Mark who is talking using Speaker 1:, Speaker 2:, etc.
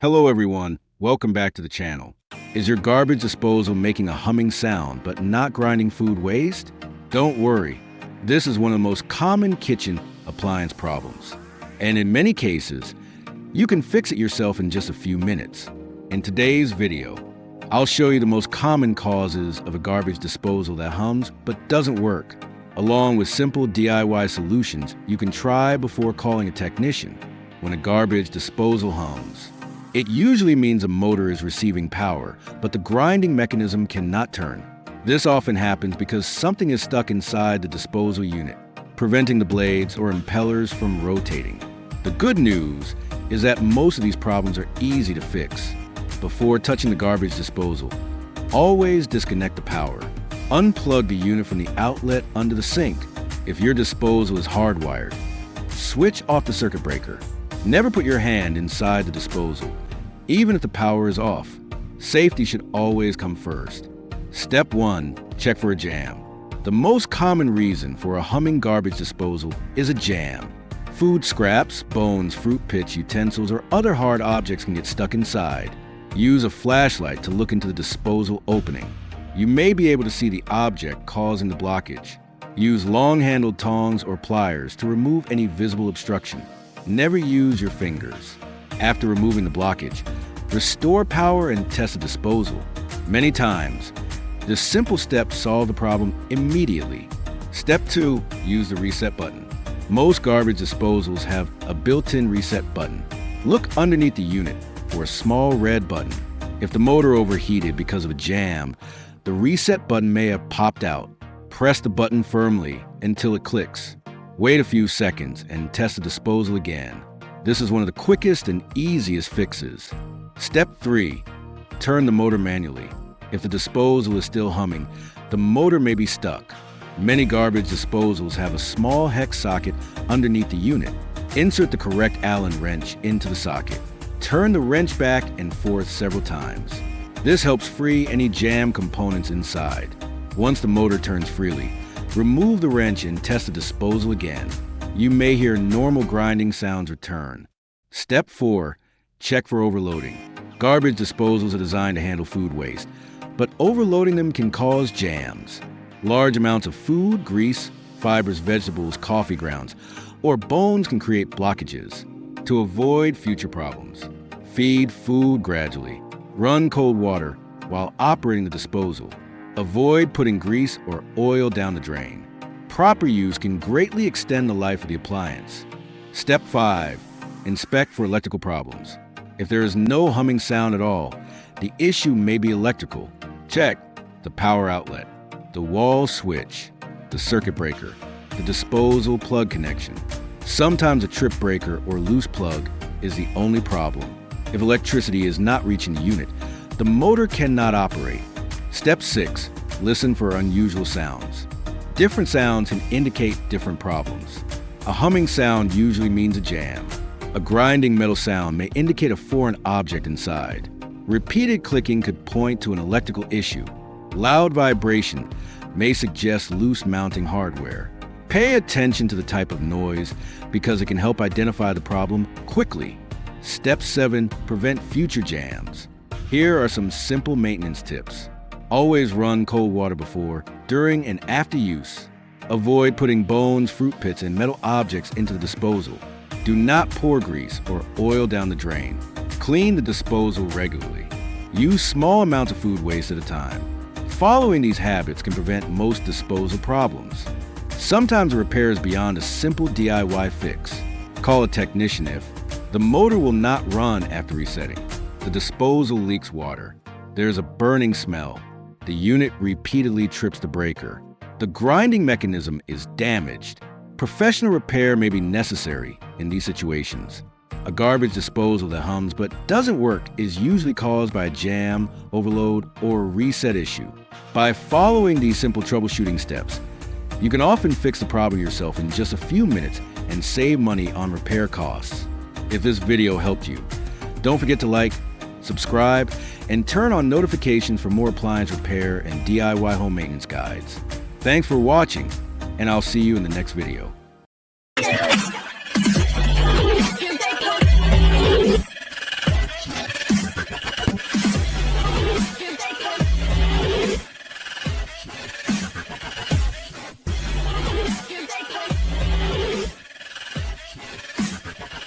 Speaker 1: Hello everyone, welcome back to the channel. Is your garbage disposal making a humming sound but not grinding food waste? Don't worry, this is one of the most common kitchen appliance problems. And in many cases, you can fix it yourself in just a few minutes. In today's video, I'll show you the most common causes of a garbage disposal that hums but doesn't work, along with simple DIY solutions you can try before calling a technician. When a garbage disposal hums, it usually means a motor is receiving power, but the grinding mechanism cannot turn. This often happens because something is stuck inside the disposal unit, preventing the blades or impellers from rotating. The good news is that most of these problems are easy to fix. Before touching the garbage disposal, always disconnect the power. Unplug the unit from the outlet under the sink. If your disposal is hardwired, switch off the circuit breaker. Never put your hand inside the disposal, even if the power is off. Safety should always come first. Step 1. Check for a jam. The most common reason for a humming garbage disposal is a jam. Food scraps, bones, fruit pits, utensils, or other hard objects can get stuck inside. Use a flashlight to look into the disposal opening. You may be able to see the object causing the blockage. Use long-handled tongs or pliers to remove any visible obstruction. Never use your fingers. After removing the blockage, restore power and test the disposal. Many times, this simple steps solve the problem immediately. Step 2. Use the reset button. Most garbage disposals have a built-in reset button. Look underneath the unit for a small red button. If the motor overheated because of a jam, the reset button may have popped out. Press the button firmly until it clicks. Wait a few seconds and test the disposal again. This is one of the quickest and easiest fixes. Step 3. Turn the motor manually. If the disposal is still humming, the motor may be stuck. Many garbage disposals have a small hex socket underneath the unit. Insert the correct Allen wrench into the socket. Turn the wrench back and forth several times. This helps free any jam components inside. Once the motor turns freely, remove the wrench and test the disposal again. You may hear normal grinding sounds return. Step 4. Check for overloading. Garbage disposals are designed to handle food waste, but overloading them can cause jams. Large amounts of food, grease, fibers, vegetables, coffee grounds, or bones can create blockages. To avoid future problems, feed food gradually. Run cold water while operating the disposal. Avoid putting grease or oil down the drain. Proper use can greatly extend the life of the appliance. Step 5. Inspect for electrical problems. If there is no humming sound at all, the issue may be electrical. Check the power outlet, the wall switch, the circuit breaker, the disposal plug connection. Sometimes a trip breaker or loose plug is the only problem. If electricity is not reaching the unit, the motor cannot operate. Step 6. Listen for unusual sounds. Different sounds can indicate different problems. A humming sound usually means a jam. A grinding metal sound may indicate a foreign object inside. Repeated clicking could point to an electrical issue. Loud vibration may suggest loose mounting hardware. Pay attention to the type of noise because it can help identify the problem quickly. Step 7. Prevent future jams. Here are some simple maintenance tips. Always run cold water before, during, and after use. Avoid putting bones, fruit pits, and metal objects into the disposal. Do not pour grease or oil down the drain. Clean the disposal regularly. Use small amounts of food waste at a time. Following these habits can prevent most disposal problems. Sometimes a repair is beyond a simple DIY fix. Call a technician if the motor will not run after resetting. The disposal leaks water. There's a burning smell. The unit repeatedly trips the breaker. The grinding mechanism is damaged. Professional repair may be necessary in these situations. A garbage disposal that hums but doesn't work is usually caused by a jam, overload, or reset issue. By following these simple troubleshooting steps, you can often fix the problem yourself in just a few minutes and save money on repair costs. If this video helped you, don't forget to like, subscribe, and turn on notifications for more appliance repair and DIY home maintenance guides. Thanks for watching, and I'll see you in the next video.